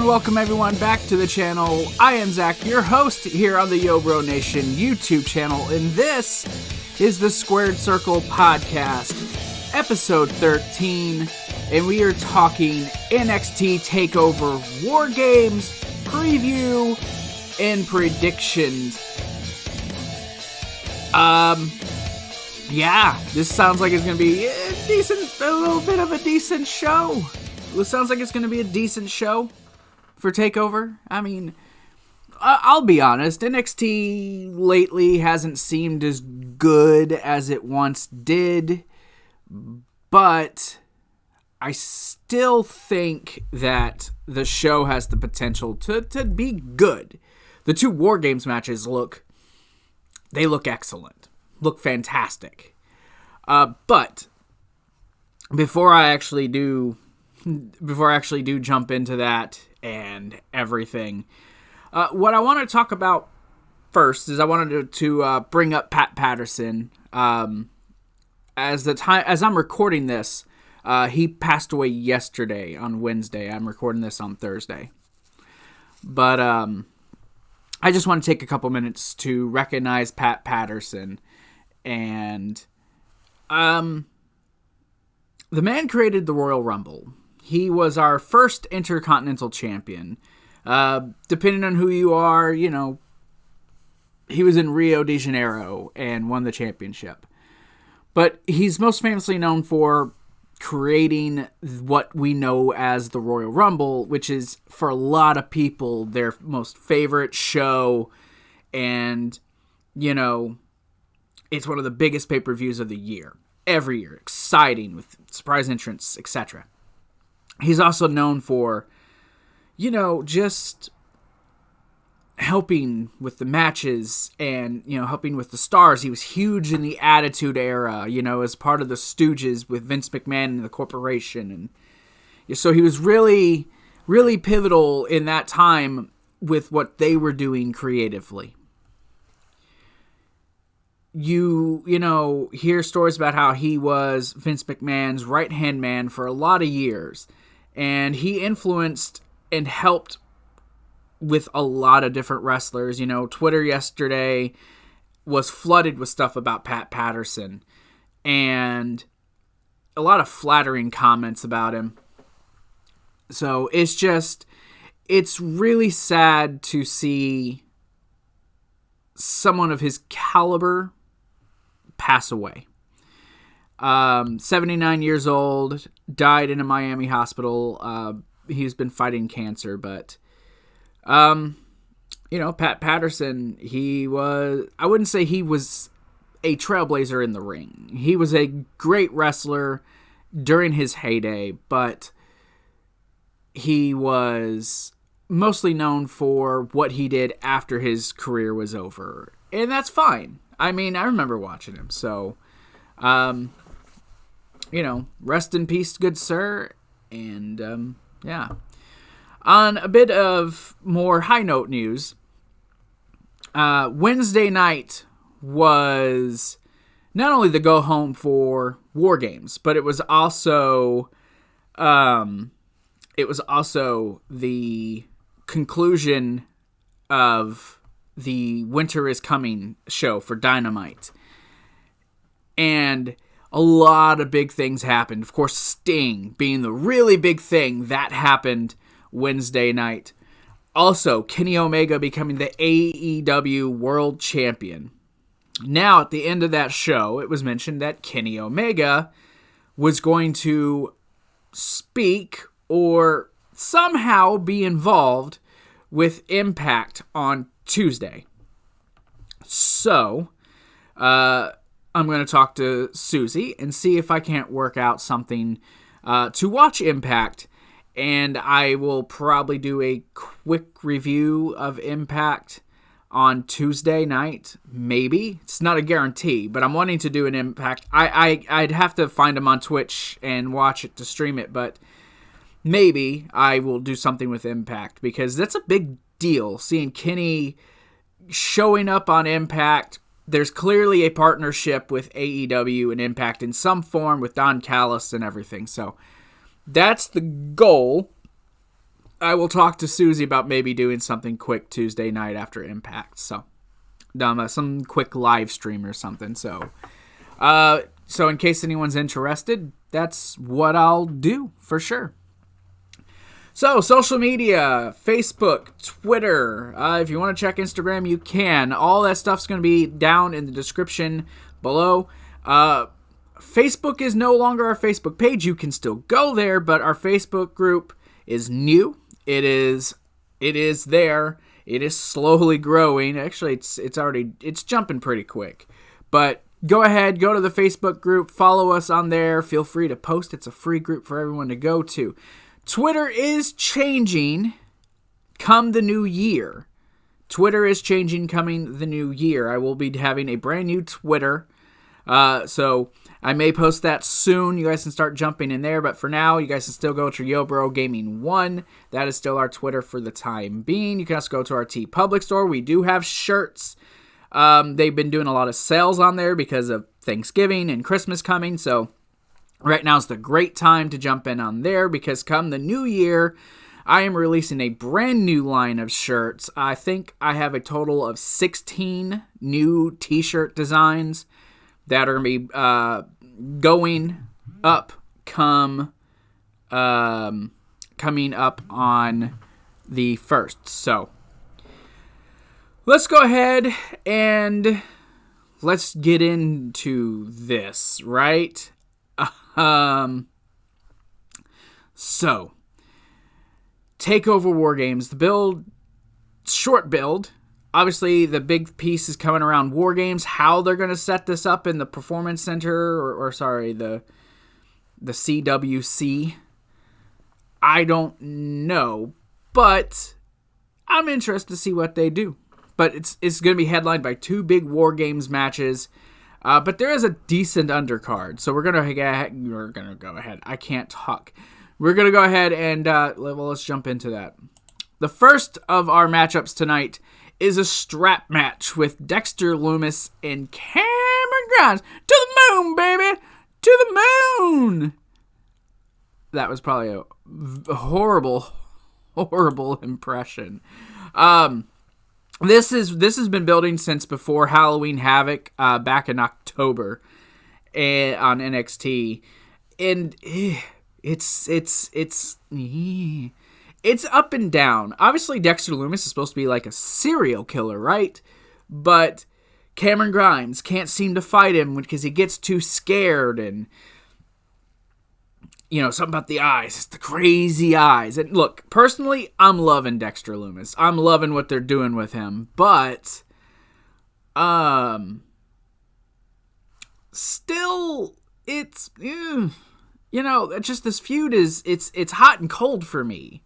And welcome everyone back to the channel. I am Zach, your host here on the Yo Bro Nation YouTube channel, and this is the Squared Circle Podcast, episode 13, and we are talking NXT TakeOver War Games, preview, and predictions. Yeah, this sounds like it's going to be a little bit of a decent show. It sounds like it's going to be a decent show for TakeOver. I mean, I'll be honest, NXT lately hasn't seemed as good as it once did, but I still think that the show has the potential to be good. The two War Games matches look excellent, look fantastic. But before I actually do jump into that and everything, what I want to talk about first is I wanted to bring up Patterson. As I'm recording this, he passed away yesterday on Wednesday. I'm recording this on Thursday, but I just want to take a couple minutes to recognize Patterson. And the man created the Royal Rumble. He was our first Intercontinental Champion. Depending on who you are, you know, he was in Rio de Janeiro and won the championship. But he's most famously known for creating what we know as the Royal Rumble, which is, for a lot of people, their most favorite show. And, you know, it's one of the biggest pay-per-views of the year. Every year. Exciting, with surprise entrants, etc. He's also known for, you know, just helping with the matches and, you know, helping with the stars. He was huge in the Attitude Era, you know, as part of the Stooges with Vince McMahon and the corporation. And so he was really, really pivotal in that time with what they were doing creatively. You know, hear stories about how he was Vince McMahon's right-hand man for a lot of years. And he influenced and helped with a lot of different wrestlers. You know, Twitter yesterday was flooded with stuff about Patterson. And a lot of flattering comments about him. So it's really sad to see someone of his caliber pass away. 79 years old, died in a Miami hospital. He's been fighting cancer, but you know, Patterson, I wouldn't say he was a trailblazer in the ring. He was a great wrestler during his heyday, but he was mostly known for what he did after his career was over. And that's fine. I mean, I remember watching him. So, you know, rest in peace, good sir. And, yeah. On a bit of more high note news, Wednesday night was not only the go home for War Games, but it was also the conclusion of the Winter is Coming show for Dynamite. And a lot of big things happened. Of course, Sting being the really big thing that happened Wednesday night. Also, Kenny Omega becoming the AEW World Champion. Now, at the end of that show, it was mentioned that Kenny Omega was going to speak or somehow be involved with Impact on Tuesday. So, I'm going to talk to Susie and see if I can't work out something to watch Impact. And I will probably do a quick review of Impact on Tuesday night. Maybe. It's not a guarantee, but I'm wanting to do an Impact. I'd have to find them on Twitch and watch it to stream it, but maybe I will do something with Impact, because that's a big deal, seeing Kenny showing up on Impact. There's clearly a partnership with AEW and Impact in some form with Don Callis and everything. So that's the goal. I will talk to Susie about maybe doing something quick Tuesday night after Impact. So, some quick live stream or something. So in case anyone's interested, that's what I'll do for sure. So, social media, Facebook, Twitter. If you want to check Instagram, you can. All that stuff's going to be down in the description below. Facebook is no longer our Facebook page. You can still go there, but our Facebook group is new. It is there. It is slowly growing. Actually, it's jumping pretty quick. But go ahead, go to the Facebook group, follow us on there. Feel free to post. It's a free group for everyone to go to. Twitter is changing come the new year. Twitter is changing coming the new year. I will be having a brand new Twitter. So I may post that soon. You guys can start jumping in there. But for now, you guys can still go to YoBro Gaming 1. That is still our Twitter for the time being. You can also go to our TeePublic store. We do have shirts. They've been doing a lot of sales on there because of Thanksgiving and Christmas coming. So right now is the great time to jump in on there because come the new year, I am releasing a brand new line of shirts. I think I have a total of 16 new t-shirt designs that are going to be going up coming up on the 1st. So let's go ahead and let's get into this, right? So TakeOver War Games, the build, short build. Obviously, the big piece is coming around War Games. How they're going to set this up in the Performance Center, the CWC, I don't know. But I'm interested to see what they do. But it's going to be headlined by 2 big War Games matches. But there is a decent undercard. So we're going to go ahead. I can't talk. We're going to go ahead and let's jump into that. The first of our matchups tonight is a strap match with Dexter Lumis and Cameron Grimes. To the moon, baby! To the moon! That was probably a horrible, horrible impression. This has been building since before Halloween Havoc back in October on NXT. And it's up and down. Obviously, Dexter Lumis is supposed to be like a serial killer, right? But Cameron Grimes can't seem to fight him because he gets too scared and, something about the eyes. It's the crazy eyes. And look, personally, I'm loving Dexter Lumis. I'm loving what they're doing with him. But, still, it's, just this feud it's hot and cold for me.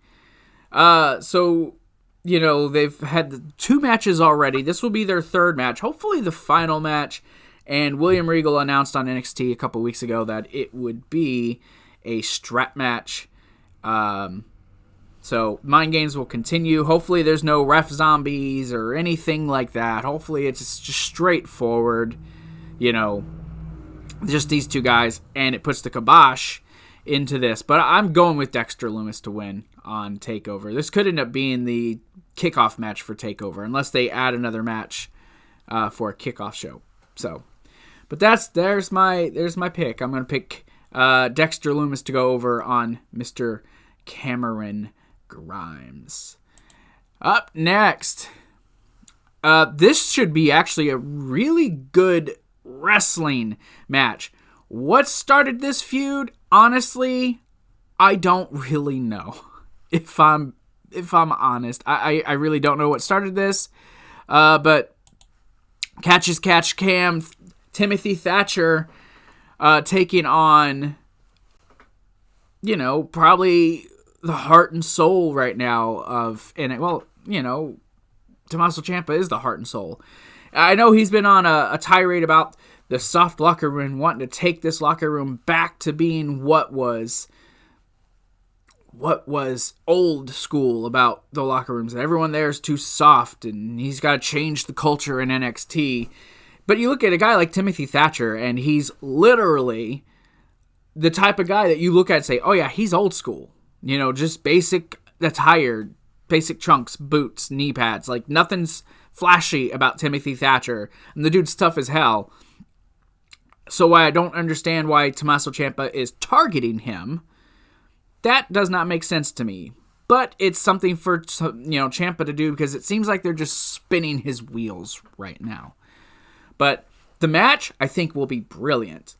So, they've had 2 matches already. This will be their 3rd match, hopefully the final match. And William Regal announced on NXT a couple weeks ago that it would be a strap match. So Mind Games will continue. Hopefully there's no ref zombies or anything like that. Hopefully it's just straightforward, just these 2 guys, and it puts the kibosh into this. But I'm going with Dexter Lumis to win on TakeOver. This could end up being the kickoff match for TakeOver, unless they add another match for a kickoff show. So, but there's my pick. I'm going to pick Dexter Lumis to go over on Mr. Cameron Grimes. Up next, this should be actually a really good wrestling match. What started this feud? Honestly, I don't really know. If I'm honest, I really don't know what started this. But Catch as Catch Cam, Timothy Thatcher, taking on, probably the heart and soul right now of, Tommaso Ciampa is the heart and soul. I know he's been on a tirade about the soft locker room, wanting to take this locker room back to being what was old school about the locker rooms. Everyone there is too soft, and he's got to change the culture in NXT. But you look at a guy like Timothy Thatcher, and he's literally the type of guy that you look at and say, oh yeah, he's old school. Just basic attire, basic trunks, boots, knee pads. Like, nothing's flashy about Timothy Thatcher, and the dude's tough as hell. So I don't understand why Tommaso Ciampa is targeting him. That does not make sense to me. But it's something for, Ciampa to do, because it seems like they're just spinning his wheels right now. But the match, I think, will be brilliant.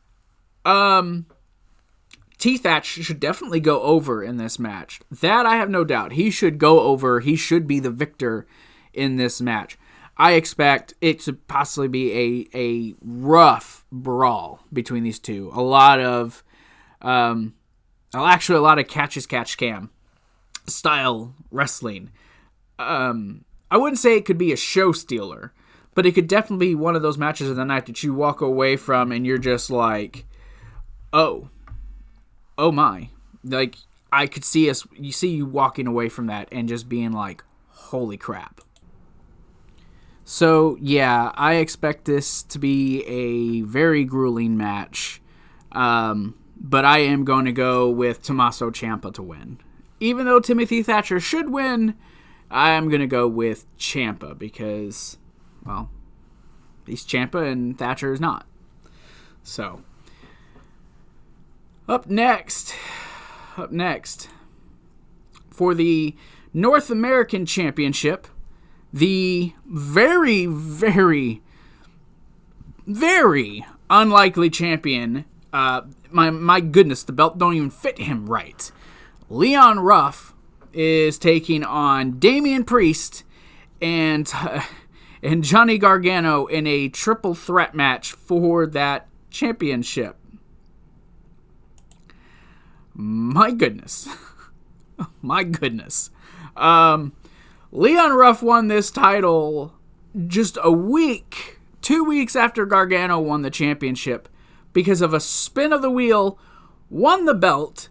T-Thatch should definitely go over in this match. That I have no doubt. He should go over. He should be the victor in this match. I expect it to possibly be a rough brawl between these two. A lot of catch-as-catch-can style wrestling. I wouldn't say it could be a show stealer, but it could definitely be one of those matches of the night that you walk away from and you're just like, oh my. Like, I could see you walking away from that and just being like, holy crap. So, yeah, I expect this to be a very grueling match. But I am going to go with Tommaso Ciampa to win. Even though Timothy Thatcher should win, I am going to go with Ciampa because, well, he's Ciampa and Thatcher is not. So, up next, for the North American Championship, the very, very, very unlikely champion, my goodness, the belt don't even fit him right. Leon Ruff is taking on Damian Priest and Johnny Gargano in a triple threat match for that championship. My goodness. My goodness. Leon Ruff won this title just 2 weeks after Gargano won the championship because of a spin of the wheel, won the belt,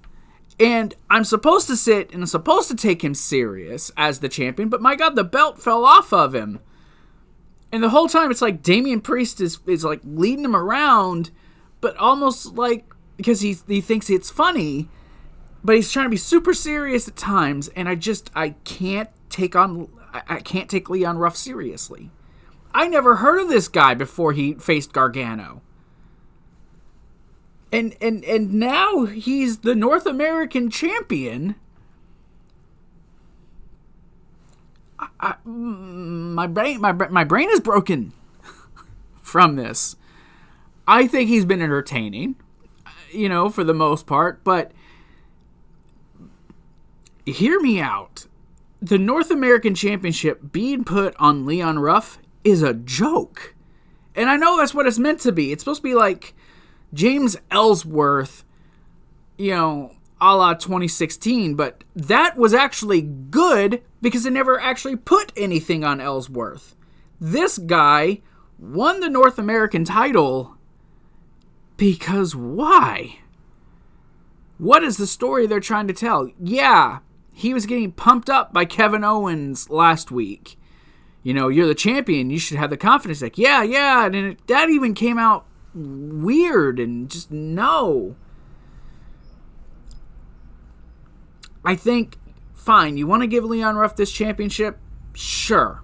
and I'm supposed to sit and I'm supposed to take him serious as the champion, but my God, the belt fell off of him. And the whole time it's like Damian Priest is like leading him around, but almost like because he thinks it's funny, but he's trying to be super serious at times, and I can't take Leon Ruff seriously. I never heard of this guy before he faced Gargano. And now he's the North American champion. My brain is broken from this. I think he's been entertaining, for the most part, but hear me out. The North American Championship being put on Leon Ruff is a joke. And I know that's what it's meant to be. It's supposed to be like James Ellsworth, a la 2016, but that was actually good because they never actually put anything on Ellsworth. This guy won the North American title because why? What is the story they're trying to tell? Yeah, he was getting pumped up by Kevin Owens last week. You're the champion. You should have the confidence. Like, yeah. And that even came out weird and just no. I think, fine, you want to give Leon Ruff this championship? Sure.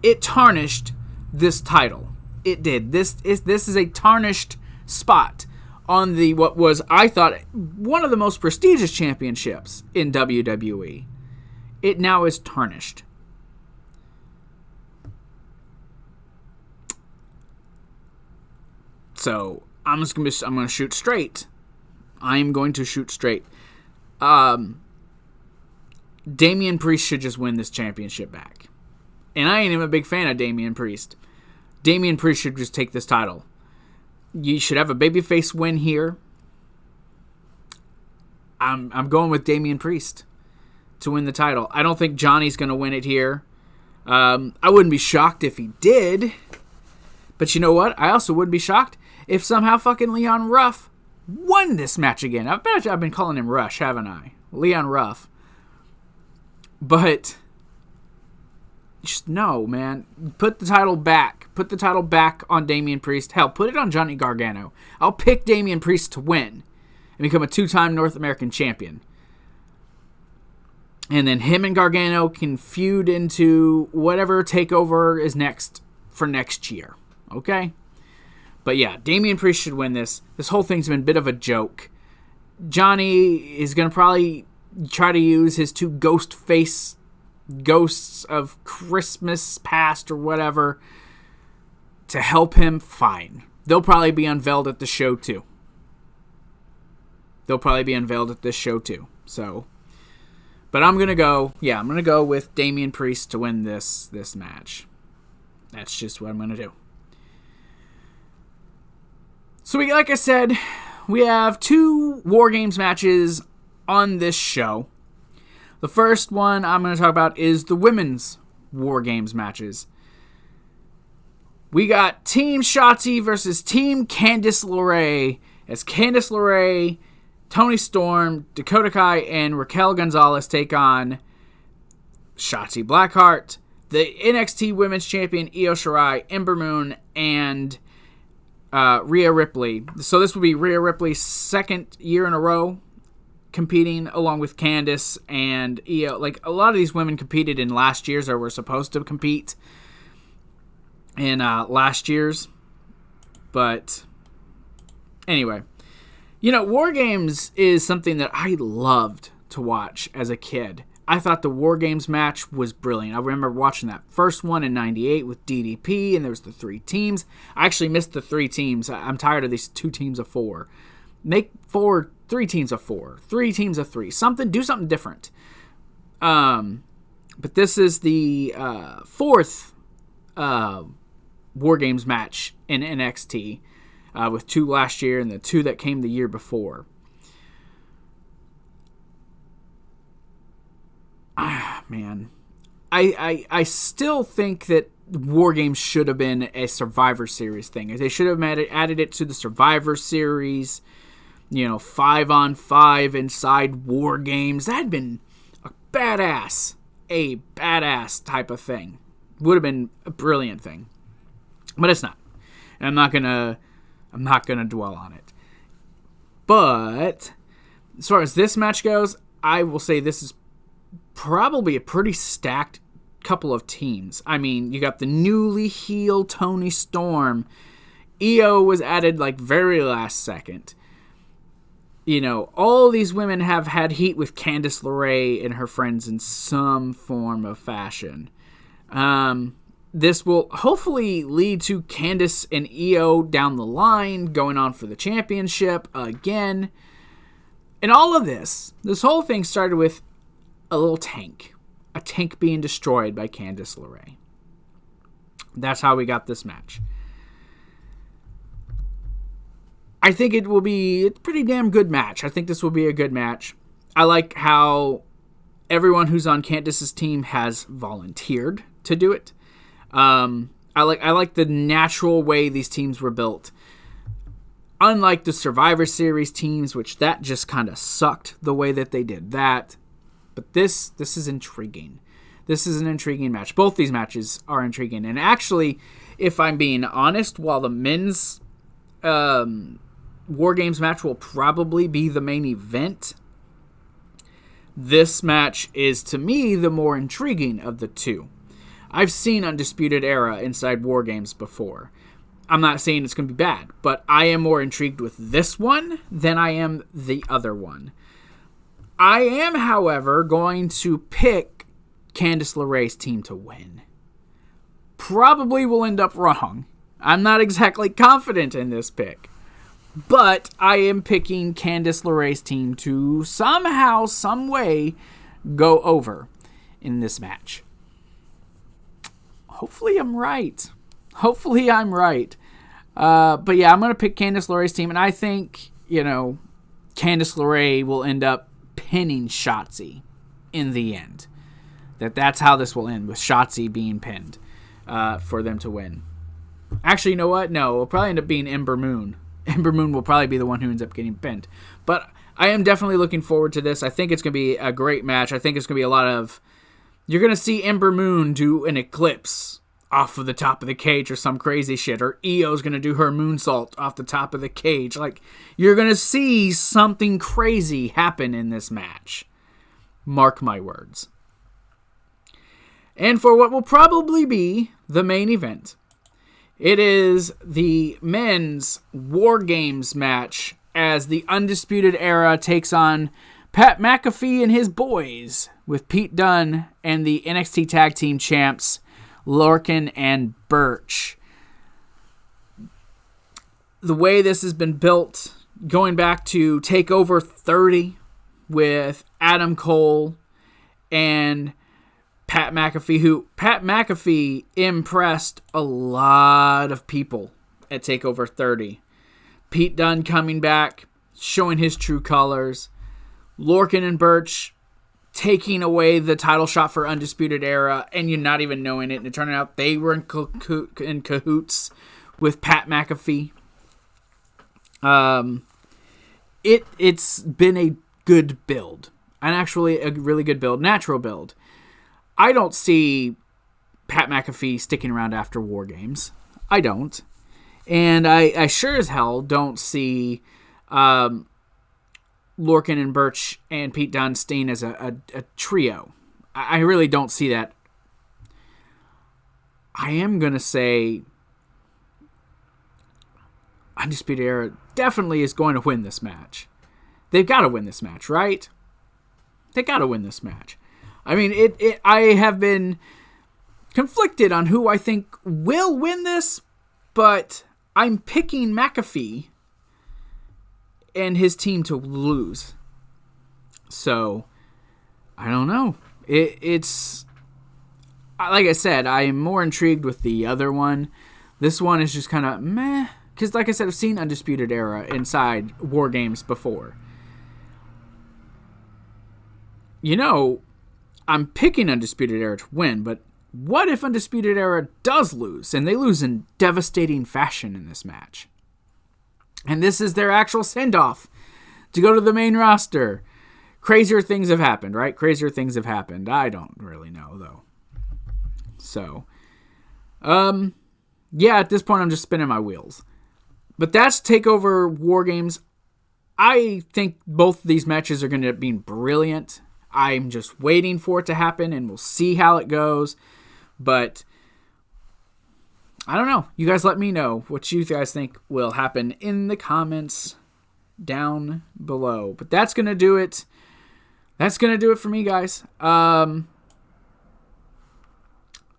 It tarnished this title. It did. This is a tarnished spot on what was, I thought, one of the most prestigious championships in WWE. It now is tarnished. So, I'm going to shoot straight. I'm going to shoot straight. Damian Priest should just win this championship back. And I ain't even a big fan of Damian Priest. Damian Priest should just take this title. You should have a babyface win here. I'm going with Damian Priest to win the title. I don't think Johnny's going to win it here. I wouldn't be shocked if he did. But you know what? I also wouldn't be shocked if somehow fucking Leon Ruff won this match again. I bet I've been calling him Rush, haven't I? Leon Ruff. But just no, man. Put the title back. Put the title back on Damian Priest. Hell, put it on Johnny Gargano. I'll pick Damian Priest to win and become a 2-time North American champion. And then him and Gargano can feud into whatever TakeOver is next for next year. Okay? But yeah, Damian Priest should win this. This whole thing's been a bit of a joke. Johnny is going to probably try to use his 2 ghosts of Christmas past or whatever to help him. Fine. They'll probably be unveiled at the show too. So, but I'm going to go with Damian Priest to win this match. That's just what I'm going to do. So like I said, we have 2 War Games matches on this show. The first one I'm going to talk about is the women's War Games matches. We got Team Shotzi versus Team Candice LeRae, as Candice LeRae, Toni Storm, Dakota Kai, and Raquel Gonzalez take on Shotzi Blackheart, the NXT Women's Champion Io Shirai, Ember Moon, and Rhea Ripley. So this will be Rhea Ripley's 2nd year in a row competing along with Candice and Io. Like, a lot of these women competed in last year's, or were supposed to compete in last year's. But anyway, War Games is something that I loved to watch as a kid. I thought the War Games match was brilliant. I remember watching that first one in 98 with DDP, and there was the 3 teams. I actually missed the 3 teams. I'm tired of these 2 teams of 4. Make 3 teams of 4. 3 teams of 3. Do something different. But this is the 4th War Games match in NXT, with 2 last year and the 2 that came the year before. Man, I still think that War Games should have been a Survivor Series thing. They should have added it to the Survivor Series, 5-on-5 inside War Games. That'd been a badass type of thing. Would have been a brilliant thing, but it's not. And I'm not gonna dwell on it. But as far as this match goes, I will say this is probably a pretty stacked couple of teams. I mean, you got the newly healed Toni Storm. Io was added very last second. All these women have had heat with Candice LeRae and her friends in some form of fashion. This will hopefully lead to Candice and Io down the line, going on for the championship again. And all of this whole thing started with a little tank. A tank being destroyed by Candice LeRae. That's how we got this match. I think it will be a pretty damn good match. I think this will be a good match. I like how everyone who's on Candice's team has volunteered to do it. I like the natural way these teams were built. Unlike the Survivor Series teams, which that just kind of sucked the way that they did that. But this is intriguing. This is an intriguing match. Both these matches are intriguing. And actually, if I'm being honest, while the men's War Games match will probably be the main event, this match is, to me, the more intriguing of the 2. I've seen Undisputed Era inside War Games before. I'm not saying it's going to be bad, but I am more intrigued with this one than I am the other one. I am, however, going to pick Candice LeRae's team to win. Probably will end up wrong. I'm not exactly confident in this pick. But I am picking Candice LeRae's team to somehow, some way, go over in this match. Hopefully I'm right. But yeah, I'm going to pick Candice LeRae's team, and I think, Candice LeRae will end up pinning Shotzi in the end. That's how this will end, with Shotzi being pinned for them to win. Actually, you know what? No, it'll probably end up being Ember Moon. Ember Moon will probably be the one who ends up getting pinned. But I am definitely looking forward to this. I think it's going to be a great match. I think it's going to be a lot of... You're going to see Ember Moon do an eclipse off of the top of the cage or some crazy shit. Or Io's going to do her moonsault off the top of the cage. You're going to see something crazy happen in this match. Mark my words. And for what will probably be the main event, it is the men's War Games match as the Undisputed Era takes on Pat McAfee and his boys with Pete Dunne and the NXT Tag Team Champs Larson and Birch. The way this has been built, going back to TakeOver 30 with Adam Cole and Pat McAfee impressed a lot of people at TakeOver 30. Pete Dunne coming back, showing his true colors. Larson and Birch taking away the title shot for Undisputed Era, and you're not even knowing it. And it turned out they were in cahoots with Pat McAfee. It's been a good build, and actually a really good build, natural build. I don't see Pat McAfee sticking around after War Games. I don't. And I sure as hell don't see Larson and Birch and Pete Dunne staying as a trio. I really don't see that. I am going to say Undisputed Era definitely is going to win this match. They've got to win this match, right? They got to win this match. I mean, I have been conflicted on who I think will win this, but I'm picking McAfee and his team to lose. So, I don't know. It's like I said, I am more intrigued with the other one. This one is just kind of meh. Because like I said, I've seen Undisputed Era inside War Games before. You know, I'm picking Undisputed Era to win, but what if Undisputed Era does lose, and they lose in devastating fashion in this match? And this is their actual send-off to go to the main roster. Crazier things have happened, right? Crazier things have happened. I don't really know, though. So, yeah, at this point, I'm just spinning my wheels. But that's TakeOver War Games. I think both of these matches are going to be brilliant. I'm just waiting for it to happen, and we'll see how it goes. But I don't know. You guys let me know what you guys think will happen in the comments down below. But that's going to do it. That's going to do it for me, guys. I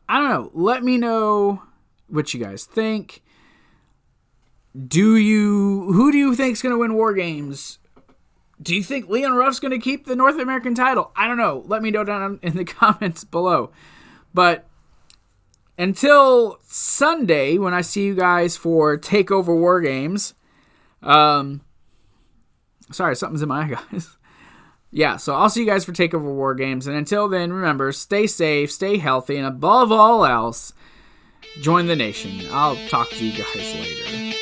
don't know. Let me know what you guys think. Who do you think is going to win War Games? Do you think Leon Ruff's going to keep the North American title? I don't know. Let me know down in the comments below. But until Sunday, when I see you guys for TakeOver War Games, sorry, something's in my eye, guys. Yeah, so I'll see you guys for TakeOver War Games. And until then, remember, stay safe, stay healthy, and above all else, join the nation. I'll talk to you guys later.